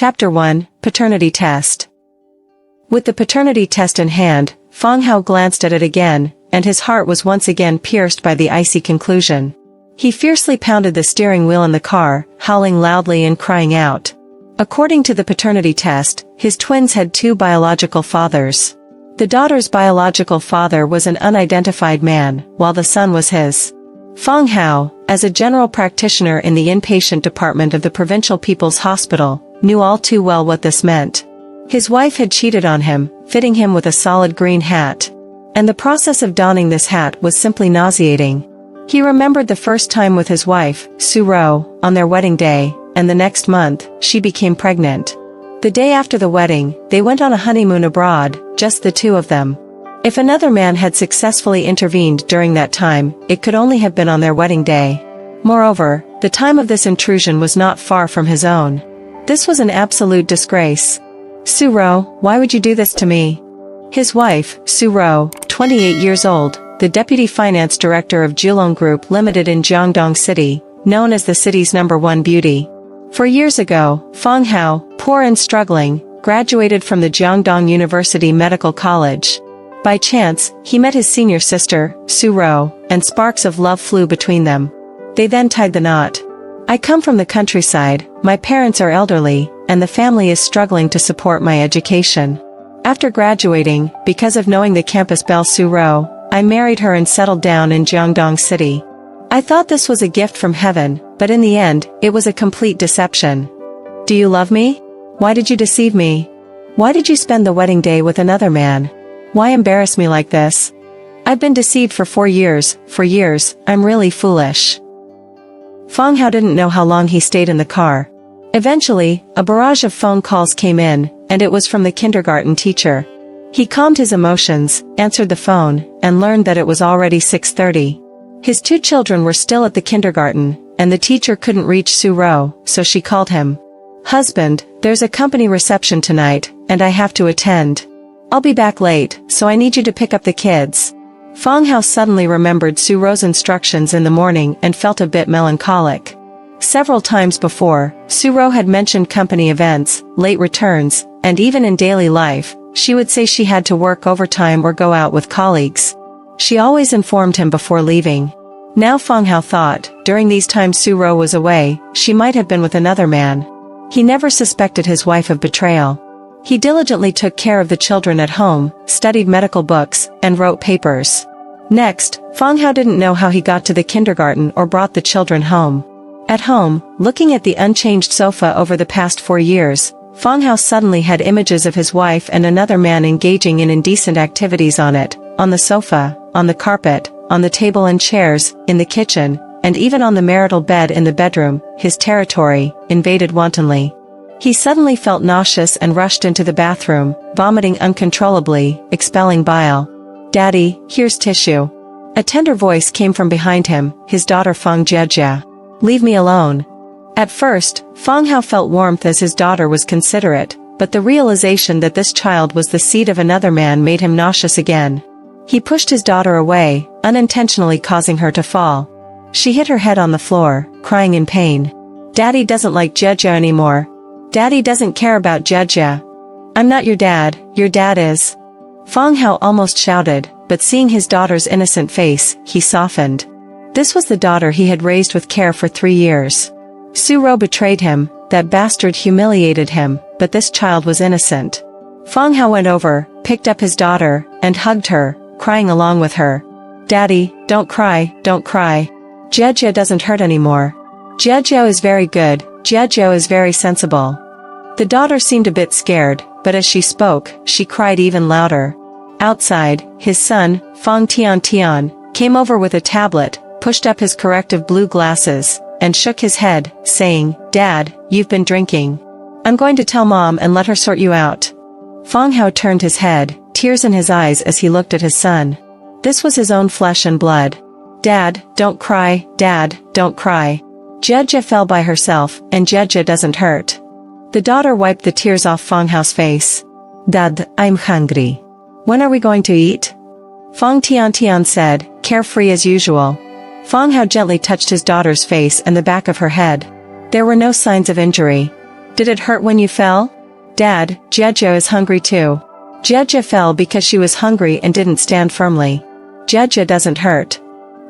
Chapter 1, Paternity Test. With the paternity test in hand, Fang Hao glanced at it again, and his heart was once again pierced by the icy conclusion. He fiercely pounded the steering wheel in the car, howling loudly and crying out. According to the paternity test, his twins had two biological fathers. The daughter's biological father was an unidentified man, while the son was his. Fang Hao, as a general practitioner in the inpatient department of the Provincial People's Hospital, knew all too well what this meant. His wife had cheated on him, fitting him with a solid green hat. And the process of donning this hat was simply nauseating. He remembered the first time with his wife, Su Ro, on their wedding day, and the next month, she became pregnant. The day after the wedding, they went on a honeymoon abroad, just the two of them. If another man had successfully intervened during that time, it could only have been on their wedding day. Moreover, the time of this intrusion was not far from his own. This was an absolute disgrace. Su Ro, why would you do this to me? His wife, Su Ro, 28 years old, the deputy finance director of Jiangdong Group Limited in Jiangdong City, known as the city's #1 beauty. 4 years ago, Fang Hao, poor and struggling, graduated from the Jiangdong University Medical College. By chance, he met his senior sister, Su Ro, and sparks of love flew between them. They then tied the knot. I come from the countryside, my parents are elderly, and the family is struggling to support my education. After graduating, because of knowing the campus belle Su Ro, I married her and settled down in Jiangdong City. I thought this was a gift from heaven, but in the end, it was a complete deception. Do you love me? Why did you deceive me? Why did you spend the wedding day with another man? Why embarrass me like this? I've been deceived for 4 years, I'm really foolish. Fang Hao didn't know how long he stayed in the car. Eventually, a barrage of phone calls came in, and it was from the kindergarten teacher. He calmed his emotions, answered the phone, and learned that it was already 6:30. His 2 children were still at the kindergarten, and the teacher couldn't reach Su Ro, so she called him. Husband, there's a company reception tonight, and I have to attend. I'll be back late, so I need you to pick up the kids. Fang Hao suddenly remembered Su Ro's instructions in the morning and felt a bit melancholic. Several times before, Su Ro had mentioned company events, late returns, and even in daily life, she would say she had to work overtime or go out with colleagues. She always informed him before leaving. Now Fang Hao thought, during these times Su Ro was away, she might have been with another man. He never suspected his wife of betrayal. He diligently took care of the children at home, studied medical books, and wrote papers. Next, Fang Hao didn't know how he got to the kindergarten or brought the children home. At home, looking at the unchanged sofa over the past 4 years, Fang Hao suddenly had images of his wife and another man engaging in indecent activities on it, on the sofa, on the carpet, on the table and chairs, in the kitchen, and even on the marital bed in the bedroom, his territory, invaded wantonly. He suddenly felt nauseous and rushed into the bathroom, vomiting uncontrollably, expelling bile. Daddy, here's tissue. A tender voice came from behind him, his daughter Fang Jie. Leave me alone. At first, Fang Hao felt warmth as his daughter was considerate, but the realization that this child was the seed of another man made him nauseous again. He pushed his daughter away, unintentionally causing her to fall. She hit her head on the floor, crying in pain. Daddy doesn't like Jie anymore. Daddy doesn't care about Jie. I'm not your dad is. Fang Hao almost shouted, but seeing his daughter's innocent face, he softened. This was the daughter he had raised with care for 3 years. Su Ro betrayed him, that bastard humiliated him, but this child was innocent. Fang Hao went over, picked up his daughter, and hugged her, crying along with her. Daddy, don't cry. Jie doesn't hurt anymore. Jie is very good, Jie is very sensible. The daughter seemed a bit scared, but as she spoke, she cried even louder. Outside, his son, Fang Tian, came over with a tablet, pushed up his corrective blue glasses, and shook his head, saying, Dad, you've been drinking. I'm going to tell Mom and let her sort you out. Fang Hao turned his head, tears in his eyes as he looked at his son. This was his own flesh and blood. Dad, don't cry, Dad, don't cry. Jie fell by herself, and Jie doesn't hurt. The daughter wiped the tears off Fang Hao's face. Dad, I'm hungry. When are we going to eat? Fang Tian said, carefree as usual. Fang Hao gently touched his daughter's face and the back of her head. There were no signs of injury. Did it hurt when you fell? Dad, Jie Xia is hungry too. Jie Xia fell because she was hungry and didn't stand firmly. Jie Xia doesn't hurt.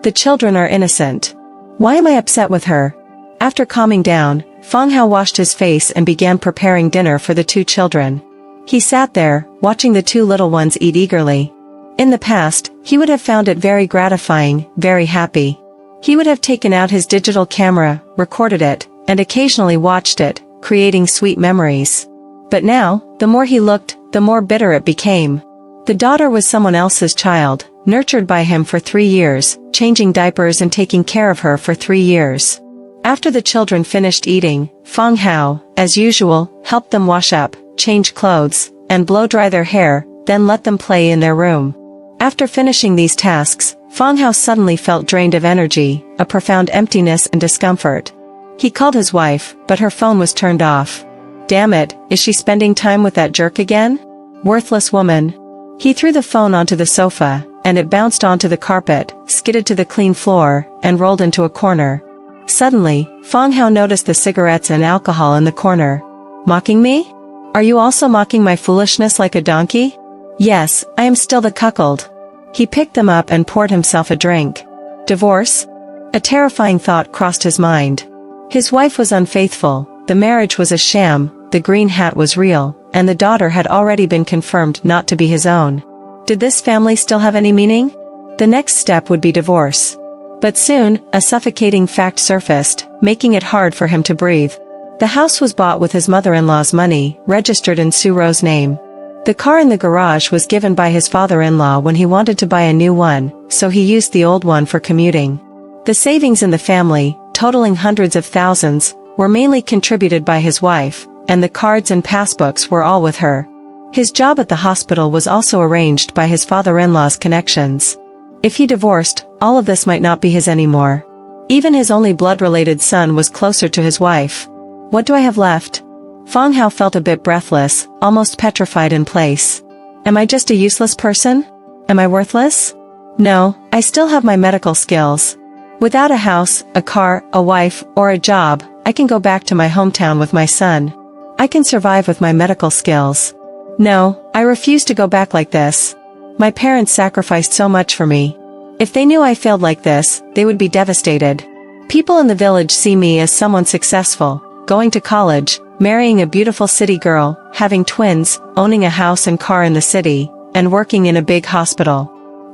The children are innocent. Why am I upset with her? After calming down, Fang Hao washed his face and began preparing dinner for the two children. He sat there, watching the two little ones eat eagerly. In the past, he would have found it very gratifying, very happy. He would have taken out his digital camera, recorded it, and occasionally watched it, creating sweet memories. But now, the more he looked, the more bitter it became. The daughter was someone else's child, nurtured by him for 3 years, changing diapers and taking care of her for 3 years. After the children finished eating, Fang Hao, as usual, helped them wash up, change clothes, and blow-dry their hair, then let them play in their room. After finishing these tasks, Fang Hao suddenly felt drained of energy, a profound emptiness and discomfort. He called his wife, but her phone was turned off. Damn it, is she spending time with that jerk again? Worthless woman. He threw the phone onto the sofa, and it bounced onto the carpet, skidded to the clean floor, and rolled into a corner. Suddenly, Fang Hao noticed the cigarettes and alcohol in the corner. Mocking me? Are you also mocking my foolishness like a donkey? Yes, I am still the cuckold. He picked them up and poured himself a drink. Divorce? A terrifying thought crossed his mind. His wife was unfaithful, the marriage was a sham, the green hat was real, and the daughter had already been confirmed not to be his own. Did this family still have any meaning? The next step would be divorce. But soon, a suffocating fact surfaced, making it hard for him to breathe. The house was bought with his mother-in-law's money, registered in Su Ro's name. The car in the garage was given by his father-in-law when he wanted to buy a new one, so he used the old one for commuting. The savings in the family, totaling hundreds of thousands, were mainly contributed by his wife, and the cards and passbooks were all with her. His job at the hospital was also arranged by his father-in-law's connections. If he divorced, all of this might not be his anymore. Even his only blood-related son was closer to his wife. What do I have left? Fang Hao felt a bit breathless, almost petrified in place. Am I just a useless person? Am I worthless? No, I still have my medical skills. Without a house, a car, a wife, or a job, I can go back to my hometown with my son. I can survive with my medical skills. No, I refuse to go back like this. My parents sacrificed so much for me. If they knew I failed like this, they would be devastated. People in the village see me as someone successful, going to college, marrying a beautiful city girl, having twins, owning a house and car in the city, and working in a big hospital.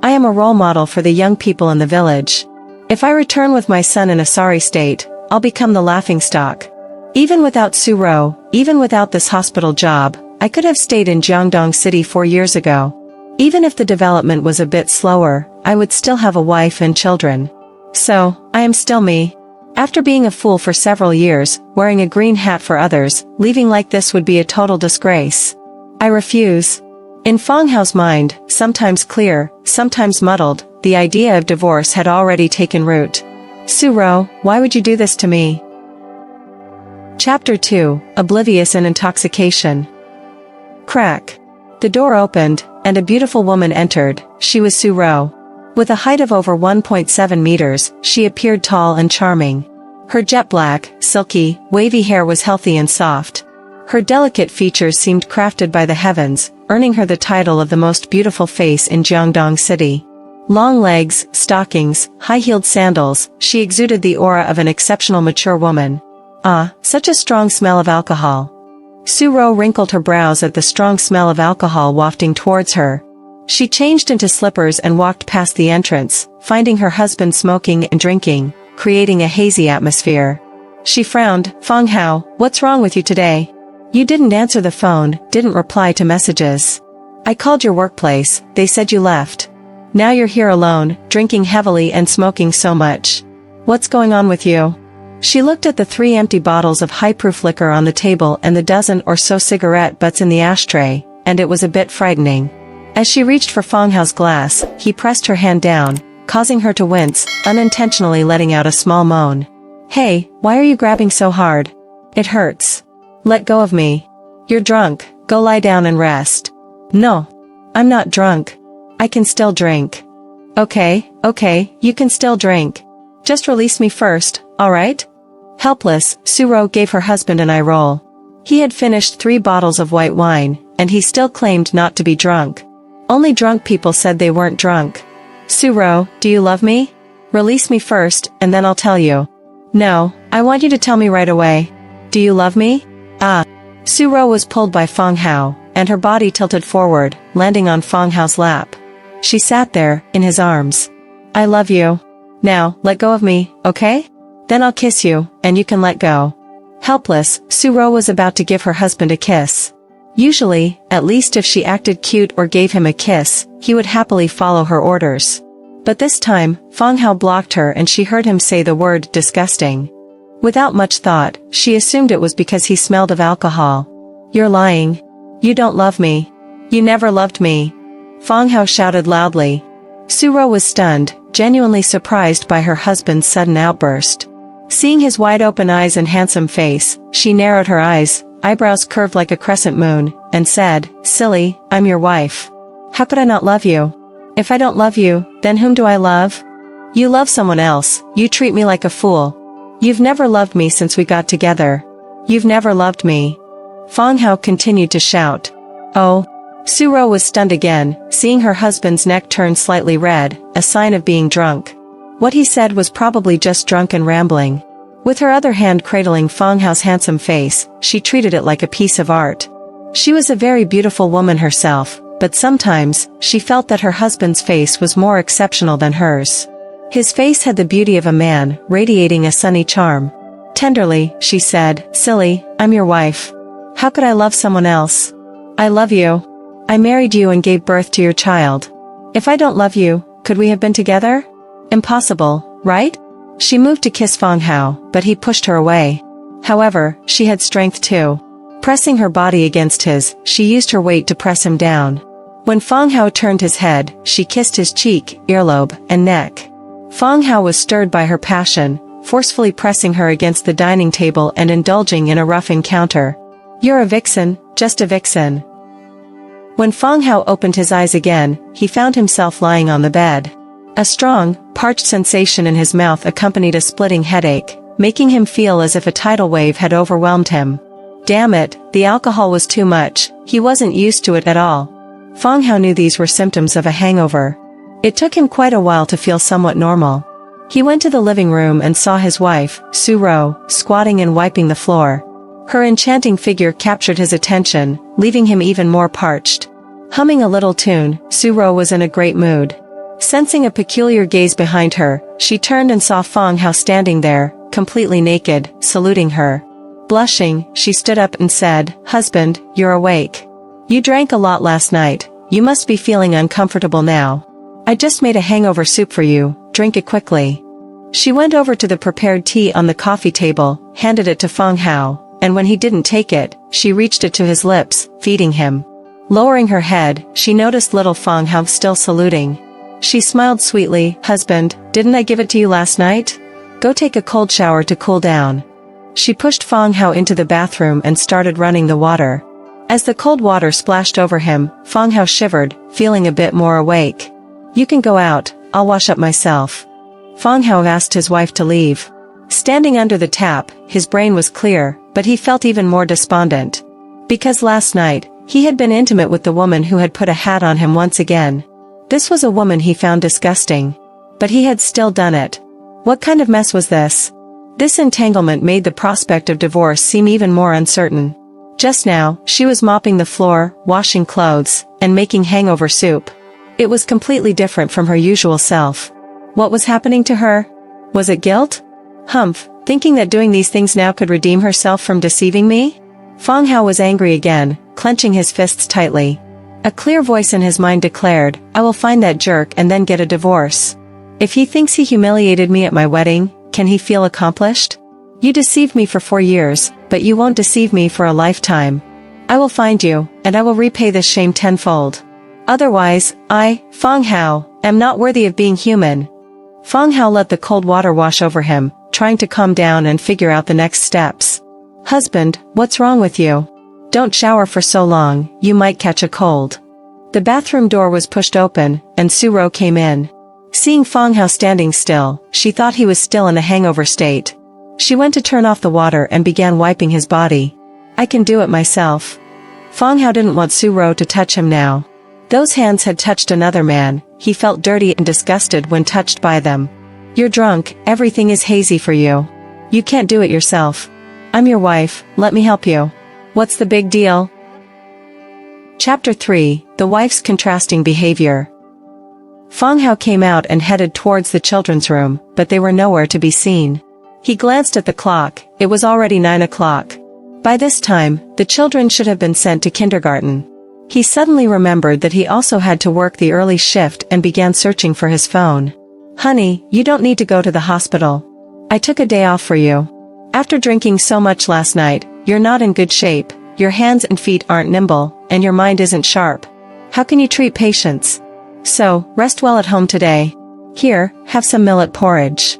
I am a role model for the young people in the village. If I return with my son in a sorry state, I'll become the laughingstock. Even without Su Ro, even without this hospital job, I could have stayed in Jiangdong City 4 years ago. Even if the development was a bit slower, I would still have a wife and children. So, I am still me. After being a fool for several years, wearing a green hat for others, leaving like this would be a total disgrace. I refuse. In Fang Hao's mind, sometimes clear, sometimes muddled, the idea of divorce had already taken root. Su Ro, why would you do this to me? Chapter 2, Oblivious in Intoxication. Crack. The door opened, and a beautiful woman entered. She was Su Ro. With a height of over 1.7 meters, she appeared tall and charming. Her jet black, silky, wavy hair was healthy and soft. Her delicate features seemed crafted by the heavens, earning her the title of the most beautiful face in Jiangdong City. Long legs, stockings, high-heeled sandals, she exuded the aura of an exceptional mature woman. Ah, such a strong smell of alcohol. Su Ro wrinkled her brows at the strong smell of alcohol wafting towards her. She changed into slippers and walked past the entrance, finding her husband smoking and drinking, creating a hazy atmosphere. She frowned. Fang Hao, what's wrong with you today? You didn't answer the phone, didn't reply to messages. I called your workplace, they said you left. Now you're here alone, drinking heavily and smoking so much. What's going on with you? She looked at the 3 empty bottles of high-proof liquor on the table and the dozen or so cigarette butts in the ashtray, and it was a bit frightening. As she reached for Fang Hao's glass, he pressed her hand down, causing her to wince, unintentionally letting out a small moan. Hey, why are you grabbing so hard? It hurts. Let go of me. You're drunk, go lie down and rest. No. I'm not drunk. I can still drink. Okay, you can still drink. Just release me first, alright? Helpless, Su Ro gave her husband an eye roll. He had finished 3 bottles of white wine, and he still claimed not to be drunk. Only drunk people said they weren't drunk. Su-ro, do you love me? Release me first, and then I'll tell you. No, I want you to tell me right away. Do you love me? Ah. Su-ro was pulled by Fang Hao, and her body tilted forward, landing on Fang Hao's lap. She sat there, in his arms. I love you. Now, let go of me, okay? Then I'll kiss you, and you can let go. Helpless, Su-ro was about to give her husband a kiss. Usually, at least if she acted cute or gave him a kiss, he would happily follow her orders. But this time, Fang Hao blocked her and she heard him say the word disgusting. Without much thought, she assumed it was because he smelled of alcohol. You're lying. You don't love me. You never loved me. Fang Hao shouted loudly. Su-ro was stunned, genuinely surprised by her husband's sudden outburst. Seeing his wide-open eyes and handsome face, she narrowed her eyes, eyebrows curved like a crescent moon, and said, Silly, I'm your wife. How could I not love you? If I don't love you, then whom do I love? You love someone else, you treat me like a fool. You've never loved me since we got together. You've never loved me. Fang Hao continued to shout. Oh. Su-ro was stunned again, seeing her husband's neck turn slightly red, a sign of being drunk. What he said was probably just drunk and rambling. With her other hand cradling Fang Hao's handsome face, she treated it like a piece of art. She was a very beautiful woman herself, but sometimes, she felt that her husband's face was more exceptional than hers. His face had the beauty of a man, radiating a sunny charm. Tenderly, she said, Silly, I'm your wife. How could I love someone else? I love you. I married you and gave birth to your child. If I don't love you, could we have been together? Impossible, right? She moved to kiss Fang Hao, but he pushed her away. However, she had strength too. Pressing her body against his, she used her weight to press him down. When Fang Hao turned his head, she kissed his cheek, earlobe, and neck. Fang Hao was stirred by her passion, forcefully pressing her against the dining table and indulging in a rough encounter. You're a vixen, just a vixen. When Fang Hao opened his eyes again, he found himself lying on the bed. A strong, parched sensation in his mouth accompanied a splitting headache, making him feel as if a tidal wave had overwhelmed him. Damn it, the alcohol was too much, he wasn't used to it at all. Fang Hao knew these were symptoms of a hangover. It took him quite a while to feel somewhat normal. He went to the living room and saw his wife, Su-ro, squatting and wiping the floor. Her enchanting figure captured his attention, leaving him even more parched. Humming a little tune, Su-ro was in a great mood. Sensing a peculiar gaze behind her, she turned and saw Fang Hao standing there, completely naked, saluting her. Blushing, she stood up and said, Husband, you're awake. You drank a lot last night, you must be feeling uncomfortable now. I just made a hangover soup for you, drink it quickly. She went over to the prepared tea on the coffee table, handed it to Fang Hao, and when he didn't take it, she reached it to his lips, feeding him. Lowering her head, she noticed little Fang Hao still saluting. She smiled sweetly, Husband, didn't I give it to you last night? Go take a cold shower to cool down. She pushed Fang Hao into the bathroom and started running the water. As the cold water splashed over him, Fang Hao shivered, feeling a bit more awake. You can go out, I'll wash up myself. Fang Hao asked his wife to leave. Standing under the tap, his brain was clear, but he felt even more despondent. Because last night, he had been intimate with the woman who had put a hat on him once again. This was a woman he found disgusting. But he had still done it. What kind of mess was this? This entanglement made the prospect of divorce seem even more uncertain. Just now, she was mopping the floor, washing clothes, and making hangover soup. It was completely different from her usual self. What was happening to her? Was it guilt? Humph, thinking that doing these things now could redeem herself from deceiving me? Fang Hao was angry again, clenching his fists tightly. A clear voice in his mind declared, I will find that jerk and then get a divorce. If he thinks he humiliated me at my wedding, can he feel accomplished? You deceived me for 4 years, but you won't deceive me for a lifetime. I will find you, and I will repay this shame tenfold. Otherwise, I, Fang Hao, am not worthy of being human. Fang Hao let the cold water wash over him, trying to calm down and figure out the next steps. Husband, what's wrong with you? Don't shower for so long, you might catch a cold. The bathroom door was pushed open, and Su-ro came in. Seeing Fang Hao standing still, she thought he was still in a hangover state. She went to turn off the water and began wiping his body. I can do it myself. Fang Hao didn't want Su Ro to touch him now. Those hands had touched another man, he felt dirty and disgusted when touched by them. You're drunk, everything is hazy for you. You can't do it yourself. I'm your wife, let me help you. What's the big deal? Chapter 3, The Wife's Contrasting Behavior. Fang Hao came out and headed towards the children's room, but they were nowhere to be seen. He glanced at the clock, it was already 9 o'clock. By this time, the children should have been sent to kindergarten. He suddenly remembered that he also had to work the early shift and began searching for his phone. Honey, you don't need to go to the hospital. I took a day off for you. After drinking so much last night, you're not in good shape, your hands and feet aren't nimble, and your mind isn't sharp. How can you treat patients? So, rest well at home today. Here, have some millet porridge.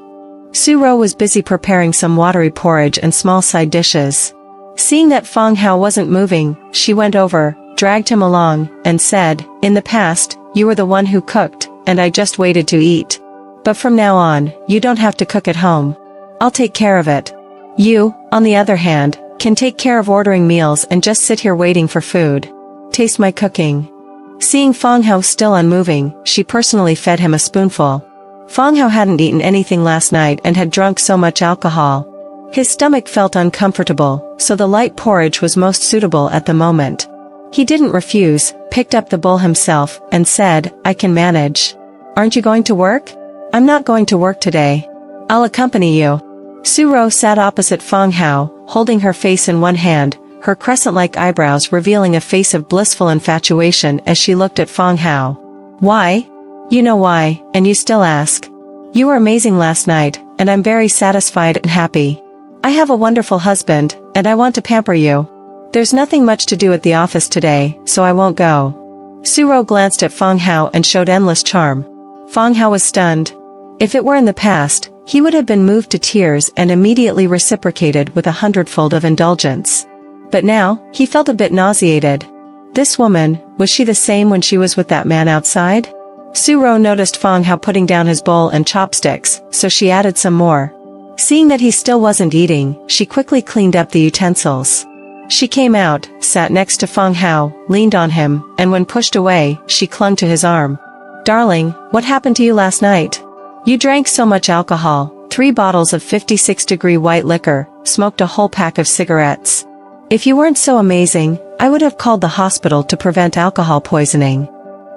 Su Ro was busy preparing some watery porridge and small side dishes. Seeing that Fang Hao wasn't moving, she went over, dragged him along, and said, in the past, you were the one who cooked, and I just waited to eat. But from now on, you don't have to cook at home. I'll take care of it. You, on the other hand, can take care of ordering meals and just sit here waiting for food. Taste my cooking. Seeing Fang Hao still unmoving, she personally fed him a spoonful. Fang Hao hadn't eaten anything last night and had drunk so much alcohol. His stomach felt uncomfortable, so the light porridge was most suitable at the moment. He didn't refuse, picked up the bowl himself, and said, I can manage. Aren't you going to work? I'm not going to work today. I'll accompany you. Su Ro sat opposite Fang Hao, holding her face in one hand, her crescent-like eyebrows revealing a face of blissful infatuation as she looked at Fang Hao. Why? You know why, and you still ask. You were amazing last night, and I'm very satisfied and happy. I have a wonderful husband, and I want to pamper you. There's nothing much to do at the office today, so I won't go. Su Ro glanced at Fang Hao and showed endless charm. Fang Hao was stunned. If it were in the past, he would have been moved to tears and immediately reciprocated with 100-fold of indulgence. But now, he felt a bit nauseated. This woman, was she the same when she was with that man outside? Su Ro noticed Fang Hao putting down his bowl and chopsticks, so she added some more. Seeing that he still wasn't eating, she quickly cleaned up the utensils. She came out, sat next to Fang Hao, leaned on him, and when pushed away, she clung to his arm. Darling, what happened to you last night? You drank so much alcohol, 3 bottles of 56-degree white liquor, smoked a whole pack of cigarettes. If you weren't so amazing, I would have called the hospital to prevent alcohol poisoning.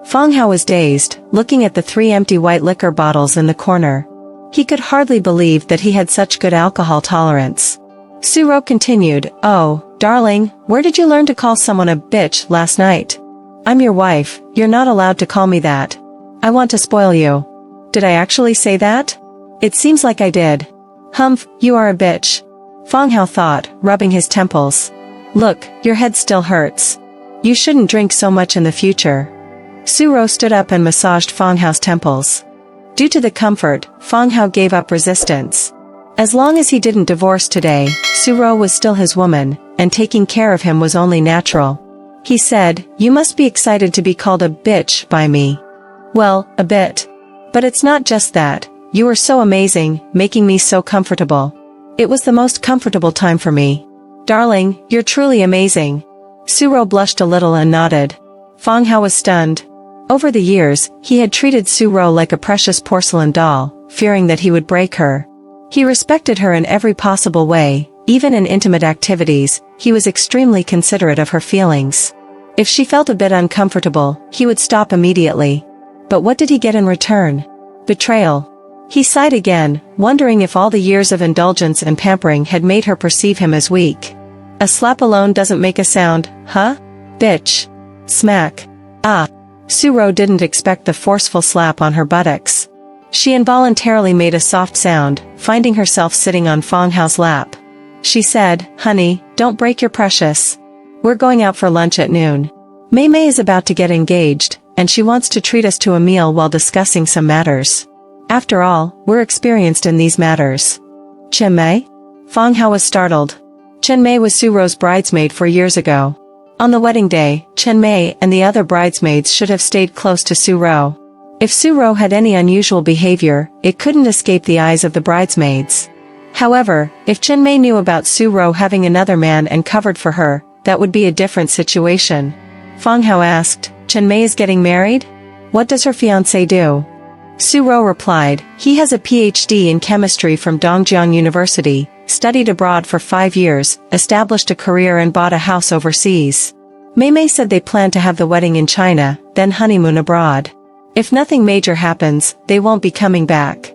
Fang Hao was dazed, looking at the 3 empty white liquor bottles in the corner. He could hardly believe that he had such good alcohol tolerance. Su Ro continued, Oh, darling, where did you learn to call someone a bitch last night? I'm your wife, you're not allowed to call me that. I want to spoil you. Did I actually say that? It seems like I did. Humph, you are a bitch. Fang Hao thought, rubbing his temples. Look, your head still hurts. You shouldn't drink so much in the future. Su Ro stood up and massaged Fang Hao's temples. Due to the comfort, Fang Hao gave up resistance. As long as he didn't divorce today, Su Ro was still his woman, and taking care of him was only natural. He said, You must be excited to be called a bitch by me. Well, a bit. But it's not just that, you were so amazing, making me so comfortable. It was the most comfortable time for me. Darling, you're truly amazing. Su Ro blushed a little and nodded. Fang Hao was stunned. Over the years, he had treated Su Ro like a precious porcelain doll, fearing that he would break her. He respected her in every possible way, even in intimate activities, he was extremely considerate of her feelings. If she felt a bit uncomfortable, he would stop immediately. But what did he get in return? Betrayal. He sighed again, wondering if all the years of indulgence and pampering had made her perceive him as weak. A slap alone doesn't make a sound, huh? Bitch. Smack. Ah. Su Ro didn't expect the forceful slap on her buttocks. She involuntarily made a soft sound, finding herself sitting on Fang Hao's lap. She said, Honey, don't break your precious. We're going out for lunch at noon. Mei Mei is about to get engaged, and she wants to treat us to a meal while discussing some matters. After all, we're experienced in these matters. Chen Mei? Fang Hao was startled. Chen Mei was Su Ro's bridesmaid 4 years ago. On the wedding day, Chen Mei and the other bridesmaids should have stayed close to Su Ro. If Su Ro had any unusual behavior, it couldn't escape the eyes of the bridesmaids. However, if Chen Mei knew about Su Rou having another man and covered for her, that would be a different situation. Fang Hao asked, Chen Mei is getting married? What does her fiancé do? Su Rou replied, he has a PhD in chemistry from Dongjiang University, studied abroad for 5 years, established a career and bought a house overseas. Mei Mei said they plan to have the wedding in China, then honeymoon abroad. If nothing major happens, they won't be coming back.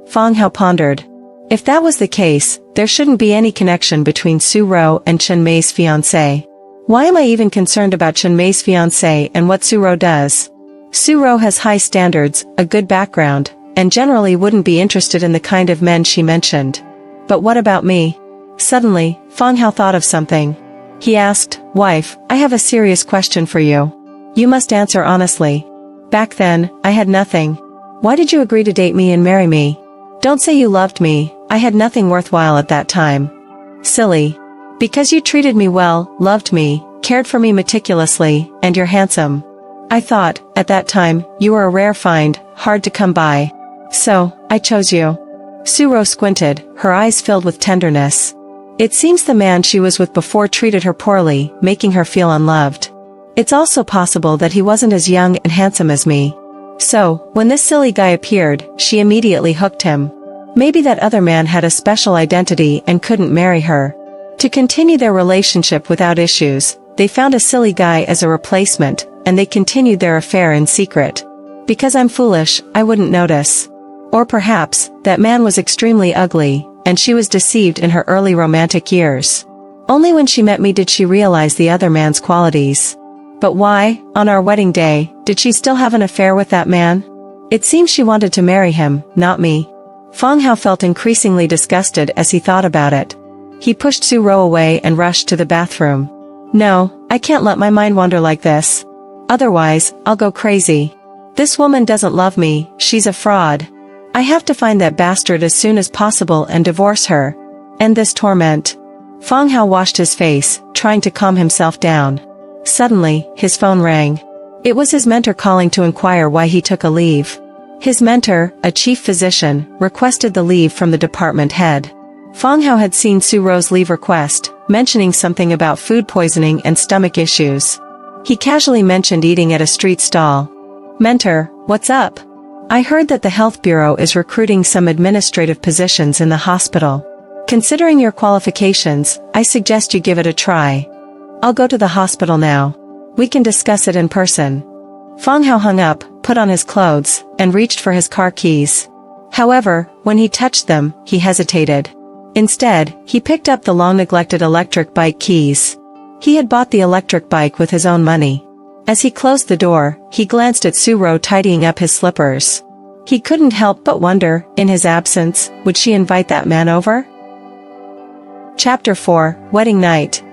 Fang Hao pondered. If that was the case, there shouldn't be any connection between Su Rou and Chen Mei's fiancé. Why am I even concerned about Chen Mei's fiancé and what Su Rou does? Su Rou has high standards, a good background, and generally wouldn't be interested in the kind of men she mentioned. But what about me? Suddenly, Fang Hao thought of something. He asked, wife, I have a serious question for you. You must answer honestly. Back then, I had nothing. Why did you agree to date me and marry me? Don't say you loved me, I had nothing worthwhile at that time. Silly. Because you treated me well, loved me, cared for me meticulously, and you're handsome. I thought, at that time, you were a rare find, hard to come by. So, I chose you. Su Rou squinted, her eyes filled with tenderness. It seems the man she was with before treated her poorly, making her feel unloved. It's also possible that he wasn't as young and handsome as me. So, when this silly guy appeared, she immediately hooked him. Maybe that other man had a special identity and couldn't marry her. To continue their relationship without issues, they found a silly guy as a replacement, and they continued their affair in secret. Because I'm foolish, I wouldn't notice. Or perhaps, that man was extremely ugly, and she was deceived in her early romantic years. Only when she met me did she realize the other man's qualities. But why, on our wedding day, did she still have an affair with that man? It seems she wanted to marry him, not me. Fang Hao felt increasingly disgusted as he thought about it. He pushed Su Rou away and rushed to the bathroom. No, I can't let my mind wander like this. Otherwise, I'll go crazy. This woman doesn't love me, she's a fraud. I have to find that bastard as soon as possible and divorce her. End this torment. Fang Hao washed his face, trying to calm himself down. Suddenly, his phone rang. It was his mentor calling to inquire why he took a leave. His mentor, a chief physician, requested the leave from the department head. Fang Hao had seen Su Rou's leave request, mentioning something about food poisoning and stomach issues. He casually mentioned eating at a street stall. Mentor, what's up? I heard that the health bureau is recruiting some administrative positions in the hospital. Considering your qualifications, I suggest you give it a try. I'll go to the hospital now. We can discuss it in person. Fang Hao hung up, put on his clothes, and reached for his car keys. However, when he touched them, he hesitated. Instead, he picked up the long-neglected electric bike keys. He had bought the electric bike with his own money. As he closed the door, he glanced at Su Rou tidying up his slippers. He couldn't help but wonder, in his absence, would she invite that man over? Chapter 4, Wedding Night.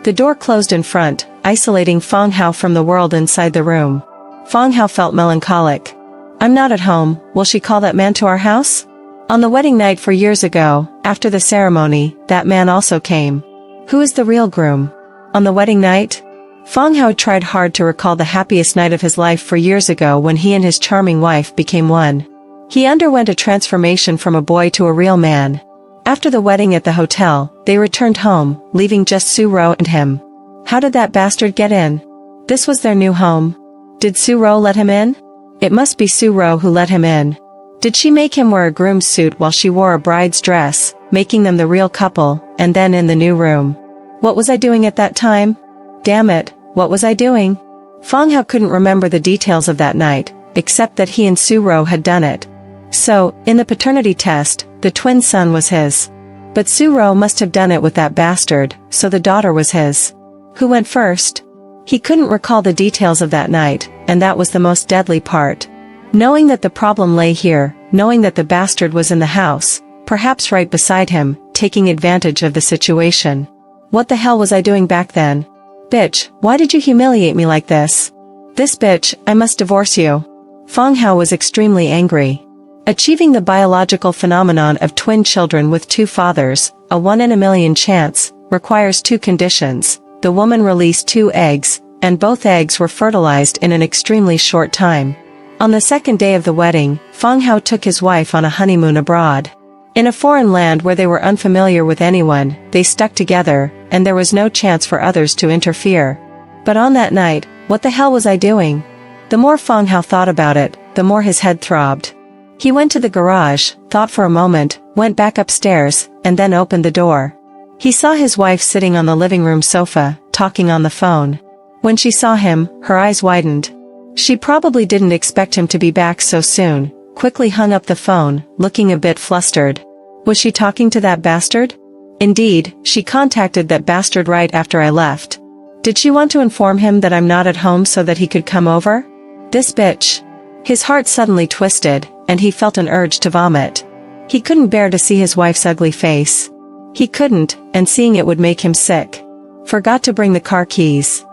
The door closed in front, isolating Fang Hao from the world inside the room. Fang Hao felt melancholic. I'm not at home, will she call that man to our house? On the wedding night 4 years ago, after the ceremony, that man also came. Who is the real groom? On the wedding night? Fang Hao tried hard to recall the happiest night of his life 4 years ago when he and his charming wife became one. He underwent a transformation from a boy to a real man. After the wedding at the hotel, they returned home, leaving just Su Rou and him. How did that bastard get in? This was their new home. Did Su Rou let him in? It must be Su Rou who let him in. Did she make him wear a groom's suit while she wore a bride's dress, making them the real couple, and then in the new room? What was I doing at that time? Damn it, what was I doing? Fang Hao couldn't remember the details of that night, except that he and Su Rou had done it. So, in the paternity test, the twin son was his. But Su Rou must have done it with that bastard, so the daughter was his. Who went first? He couldn't recall the details of that night, and that was the most deadly part. Knowing that the problem lay here, knowing that the bastard was in the house, perhaps right beside him, taking advantage of the situation. What the hell was I doing back then? Bitch, why did you humiliate me like this? This bitch, I must divorce you. Fang Hao was extremely angry. Achieving the biological phenomenon of twin children with two fathers, a 1 in a million chance, requires 2 conditions. The woman released 2 eggs, and both eggs were fertilized in an extremely short time. On the second day of the wedding, Fang Hao took his wife on a honeymoon abroad. In a foreign land where they were unfamiliar with anyone, they stuck together, and there was no chance for others to interfere. But on that night, what the hell was I doing? The more Fang Hao thought about it, the more his head throbbed. He went to the garage, thought for a moment, went back upstairs, and then opened the door. He saw his wife sitting on the living room sofa, talking on the phone. When she saw him, her eyes widened. She probably didn't expect him to be back so soon, quickly hung up the phone, looking a bit flustered. Was she talking to that bastard? Indeed, she contacted that bastard right after I left. Did she want to inform him that I'm not at home so that he could come over? This bitch. His heart suddenly twisted, and he felt an urge to vomit. He couldn't bear to see his wife's ugly face. He couldn't, and seeing it would make him sick. Forgot to bring the car keys.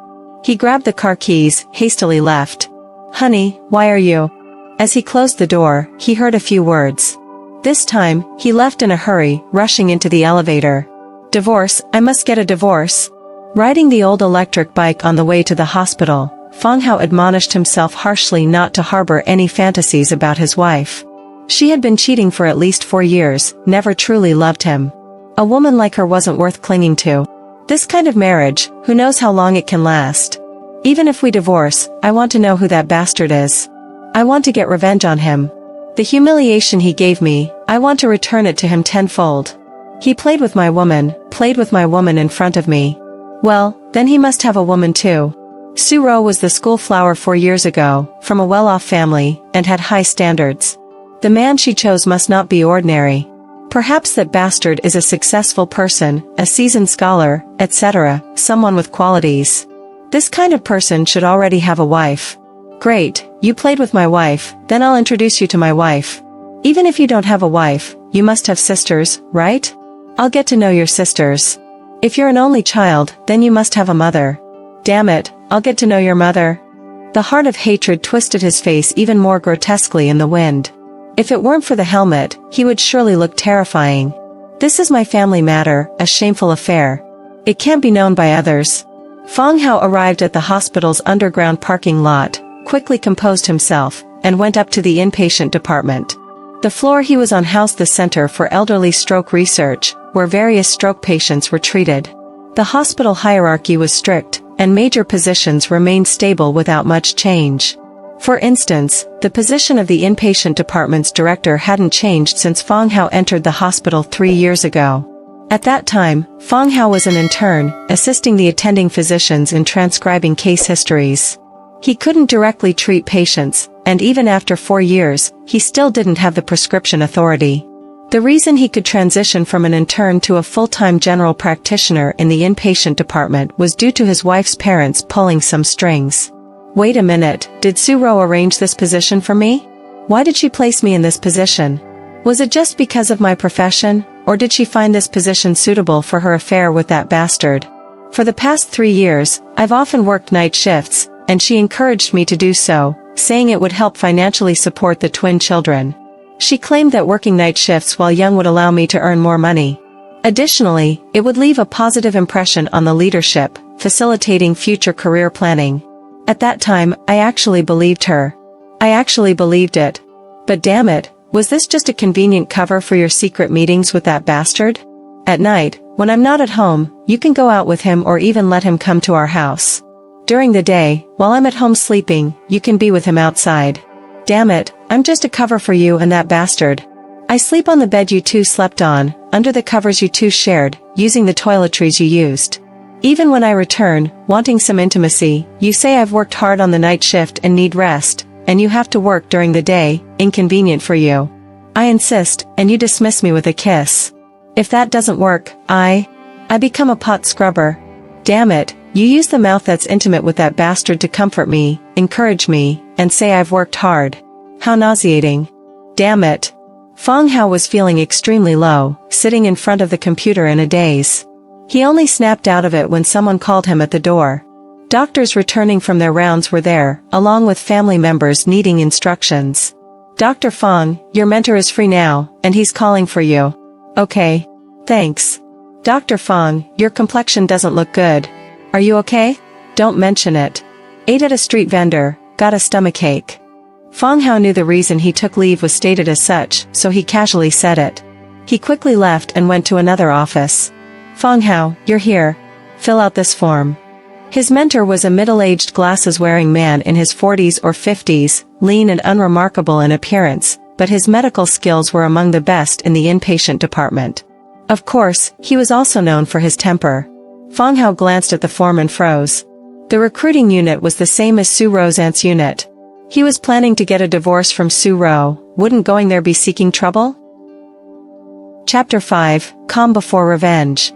He grabbed the car keys, hastily left. Honey, why are you? As he closed the door, he heard a few words. This time, he left in a hurry, rushing into the elevator. Divorce, I must get a divorce. Riding the old electric bike on the way to the hospital, Fang Hao admonished himself harshly not to harbor any fantasies about his wife. She had been cheating for at least 4 years, never truly loved him. A woman like her wasn't worth clinging to. This kind of marriage, who knows how long it can last. Even if we divorce, I want to know who that bastard is. I want to get revenge on him. The humiliation he gave me, I want to return it to him tenfold. He played with my woman in front of me. Well, then he must have a woman too. Su Ro was the school flower 4 years ago, from a well-off family, and had high standards. The man she chose must not be ordinary. Perhaps that bastard is a successful person, a seasoned scholar, etc., someone with qualities. This kind of person should already have a wife. Great, you played with my wife, then I'll introduce you to my wife. Even if you don't have a wife, you must have sisters, right? I'll get to know your sisters. If you're an only child, then you must have a mother. Damn it, I'll get to know your mother. The heart of hatred twisted his face even more grotesquely in the wind. If it weren't for the helmet, he would surely look terrifying. This is my family matter, a shameful affair. It can't be known by others. Fang Hao arrived at the hospital's underground parking lot, quickly composed himself, and went up to the inpatient department. The floor he was on housed the Center for Elderly Stroke Research, where various stroke patients were treated. The hospital hierarchy was strict, and major positions remained stable without much change. For instance, the position of the inpatient department's director hadn't changed since Fang Hao entered the hospital 3 years ago. At that time, Fang Hao was an intern, assisting the attending physicians in transcribing case histories. He couldn't directly treat patients, and even after 4 years, he still didn't have the prescription authority. The reason he could transition from an intern to a full-time general practitioner in the inpatient department was due to his wife's parents pulling some strings. Wait a minute, did Su Ro arrange this position for me? Why did she place me in this position? Was it just because of my profession, or did she find this position suitable for her affair with that bastard? For the past 3 years, I've often worked night shifts, and she encouraged me to do so, saying it would help financially support the twin children. She claimed that working night shifts while young would allow me to earn more money. Additionally, it would leave a positive impression on the leadership, facilitating future career planning. At that time, I actually believed her. I actually believed it. But damn it, was this just a convenient cover for your secret meetings with that bastard? At night, when I'm not at home, you can go out with him or even let him come to our house. During the day, while I'm at home sleeping, you can be with him outside. Damn it, I'm just a cover for you and that bastard. I sleep on the bed you two slept on, under the covers you two shared, using the toiletries you used. Even when I return, wanting some intimacy, you say I've worked hard on the night shift and need rest, and you have to work during the day, inconvenient for you. I insist, and you dismiss me with a kiss. If that doesn't work, I become a pot scrubber. Damn it, you use the mouth that's intimate with that bastard to comfort me, encourage me, and say I've worked hard. How nauseating. Damn it. Fang Hao was feeling extremely low, sitting in front of the computer in a daze. He only snapped out of it when someone called him at the door. Doctors returning from their rounds were there, along with family members needing instructions. Dr. Fang, your mentor is free now, and he's calling for you. Okay. Thanks. Dr. Fang, your complexion doesn't look good. Are you okay? Don't mention it. Ate at a street vendor, got a stomachache. Fang Hao knew the reason he took leave was stated as such, so he casually said it. He quickly left and went to another office. Fang Hao, you're here. Fill out this form. His mentor was a middle-aged glasses-wearing man in his 40s or 50s, lean and unremarkable in appearance, but his medical skills were among the best in the inpatient department. Of course, he was also known for his temper. Fang Hao glanced at the form and froze. The recruiting unit was the same as Su Ro's aunt's unit. He was planning to get a divorce from Su Ro. Wouldn't going there be seeking trouble? Chapter 5, Calm Before Revenge.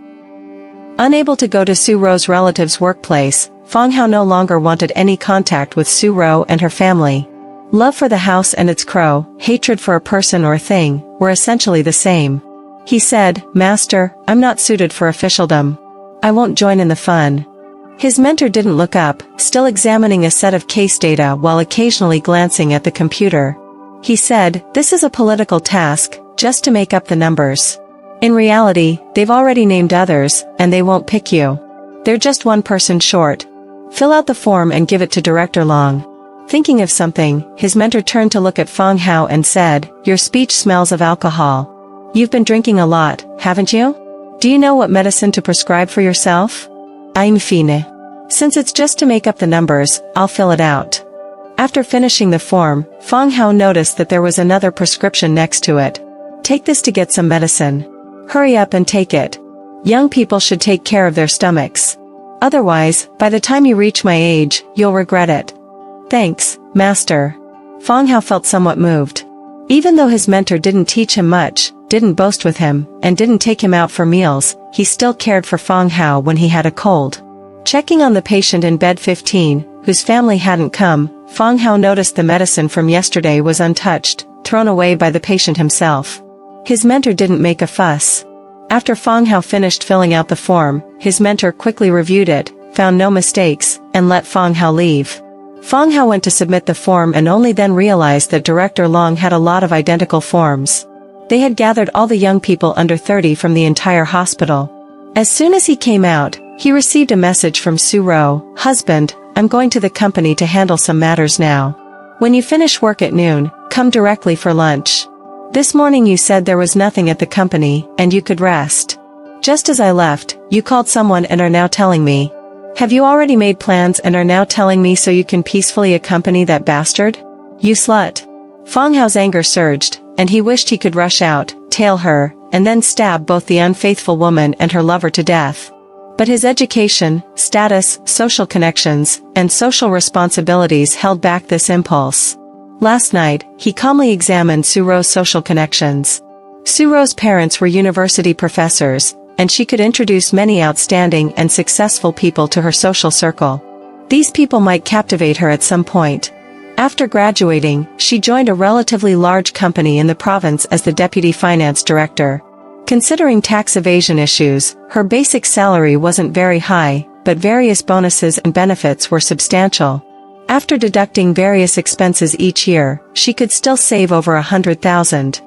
Unable to go to Su Ro's relative's workplace, Fang Hao no longer wanted any contact with Su Ro and her family. Love for the house and its crow, hatred for a person or thing, were essentially the same. He said, "Master, I'm not suited for officialdom. I won't join in the fun." His mentor didn't look up, still examining a set of case data while occasionally glancing at the computer. He said, "This is a political task, just to make up the numbers. In reality, they've already named others, and they won't pick you. They're just one person short. Fill out the form and give it to Director Long." Thinking of something, his mentor turned to look at Fang Hao and said, "Your speech smells of alcohol. You've been drinking a lot, haven't you? Do you know what medicine to prescribe for yourself?" "I'm fine. Since it's just to make up the numbers, I'll fill it out." After finishing the form, Fang Hao noticed that there was another prescription next to it. "Take this to get some medicine. Hurry up and take it. Young people should take care of their stomachs. Otherwise, by the time you reach my age, you'll regret it." "Thanks, Master." Fang Hao felt somewhat moved. Even though his mentor didn't teach him much, didn't boast with him, and didn't take him out for meals, he still cared for Fang Hao when he had a cold. Checking on the patient in bed 15, whose family hadn't come, Fang Hao noticed the medicine from yesterday was untouched, thrown away by the patient himself. His mentor didn't make a fuss. After Fang Hao finished filling out the form, his mentor quickly reviewed it, found no mistakes, and let Fang Hao leave. Fang Hao went to submit the form and only then realized that Director Long had a lot of identical forms. They had gathered all the young people under 30 from the entire hospital. As soon as he came out, he received a message from Su Ro, "Husband, I'm going to the company to handle some matters now. When you finish work at noon, come directly for lunch. This morning you said there was nothing at the company, and you could rest. Just as I left, you called someone and are now telling me. Have you already made plans and are now telling me so you can peacefully accompany that bastard? You slut." Fang Hao's anger surged, and he wished he could rush out, tail her, and then stab both the unfaithful woman and her lover to death. But his education, status, social connections, and social responsibilities held back this impulse. Last night, he calmly examined Su Ro's social connections. Su Ro's parents were university professors, and she could introduce many outstanding and successful people to her social circle. These people might captivate her at some point. After graduating, she joined a relatively large company in the province as the deputy finance director. Considering tax evasion issues, her basic salary wasn't very high, but various bonuses and benefits were substantial. After deducting various expenses each year, she could still save over 100,000.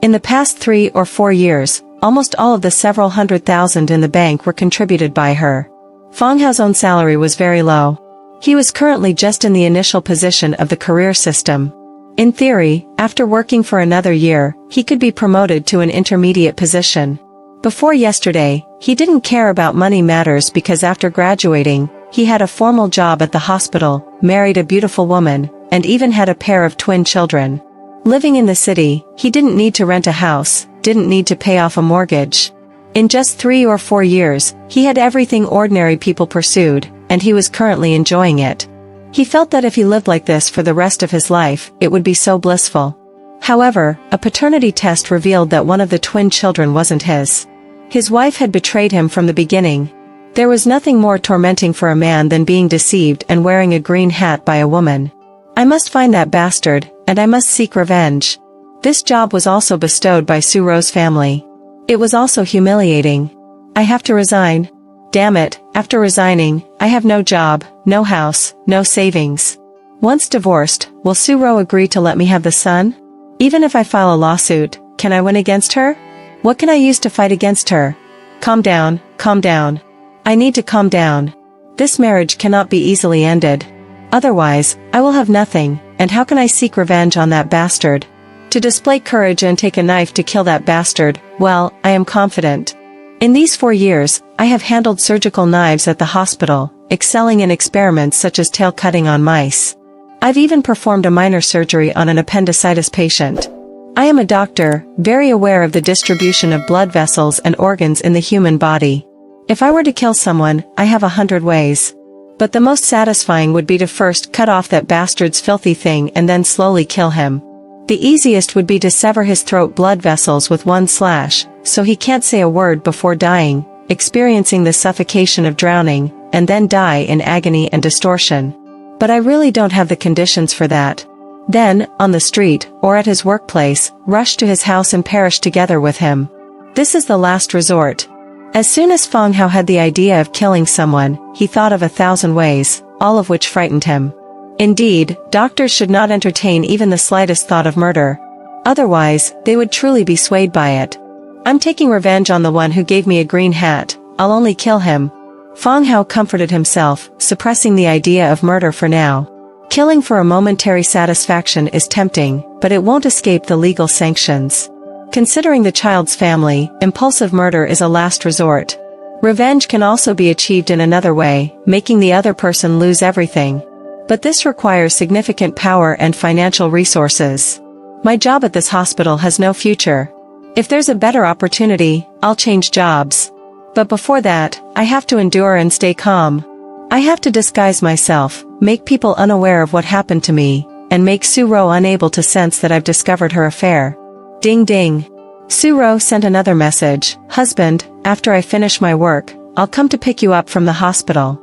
In the past 3 or 4 years, almost all of the several hundred thousand in the bank were contributed by her. Fang Hao's own salary was very low. He was currently just in the initial position of the career system. In theory, after working for another year, he could be promoted to an intermediate position. Before yesterday, he didn't care about money matters because after graduating, he had a formal job at the hospital, married a beautiful woman, and even had a pair of twin children. Living in the city, he didn't need to rent a house, didn't need to pay off a mortgage. In just 3 or 4 years, he had everything ordinary people pursued, and he was currently enjoying it. He felt that if he lived like this for the rest of his life, it would be so blissful. However, a paternity test revealed that one of the twin children wasn't his. His wife had betrayed him from the beginning. There was nothing more tormenting for a man than being deceived and wearing a green hat by a woman. "I must find that bastard, and I must seek revenge." This job was also bestowed by Su Ro's family. It was also humiliating. "I have to resign. Damn it, after resigning, I have no job, no house, no savings. Once divorced, will Su Ro agree to let me have the son? Even if I file a lawsuit, can I win against her? What can I use to fight against her? Calm down, calm down. I need to calm down. This marriage cannot be easily ended. Otherwise, I will have nothing, and how can I seek revenge on that bastard? To display courage and take a knife to kill that bastard, well, I am confident. In these 4 years, I have handled surgical knives at the hospital, excelling in experiments such as tail cutting on mice. I've even performed a minor surgery on an appendicitis patient. I am a doctor, very aware of the distribution of blood vessels and organs in the human body. If I were to kill someone, I have 100 ways. But the most satisfying would be to first cut off that bastard's filthy thing and then slowly kill him. The easiest would be to sever his throat blood vessels with one slash, so he can't say a word before dying, experiencing the suffocation of drowning, and then die in agony and distortion. But I really don't have the conditions for that. Then, on the street, or at his workplace, rush to his house and perish together with him. This is the last resort. As soon as Fang Hao had the idea of killing someone, he thought of 1,000 ways, all of which frightened him. Indeed, doctors should not entertain even the slightest thought of murder. Otherwise, they would truly be swayed by it. I'm taking revenge on the one who gave me a green hat, I'll only kill him. Fang Hao comforted himself, suppressing the idea of murder for now. Killing for a momentary satisfaction is tempting, but it won't escape the legal sanctions. Considering the child's family, impulsive murder is a last resort. Revenge can also be achieved in another way, making the other person lose everything. But this requires significant power and financial resources. My job at this hospital has no future. If there's a better opportunity, I'll change jobs. But before that, I have to endure and stay calm. I have to disguise myself, make people unaware of what happened to me, and make Suro unable to sense that I've discovered her affair. Ding ding. Suro sent another message. Husband, after I finish my work, I'll come to pick you up from the hospital.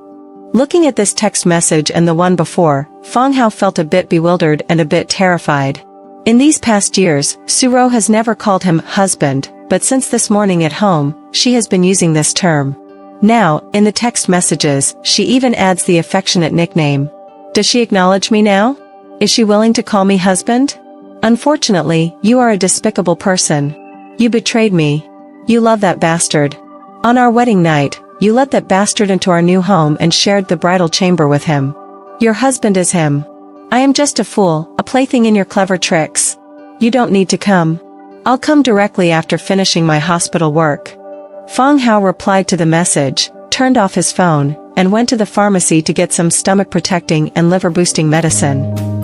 Looking at this text message and the one before, Fang Hao felt a bit bewildered and a bit terrified. In these past years, Suro has never called him husband, but since this morning at home, she has been using this term. Now, in the text messages, she even adds the affectionate nickname. Does she acknowledge me now? Is she willing to call me husband? Unfortunately, you are a despicable person. You betrayed me. You love that bastard. On our wedding night, you let that bastard into our new home and shared the bridal chamber with him. Your husband is him. I am just a fool, a plaything in your clever tricks. You don't need to come. I'll come directly after finishing my hospital work. Fang Hao replied to the message, turned off his phone, and went to the pharmacy to get some stomach-protecting and liver-boosting medicine.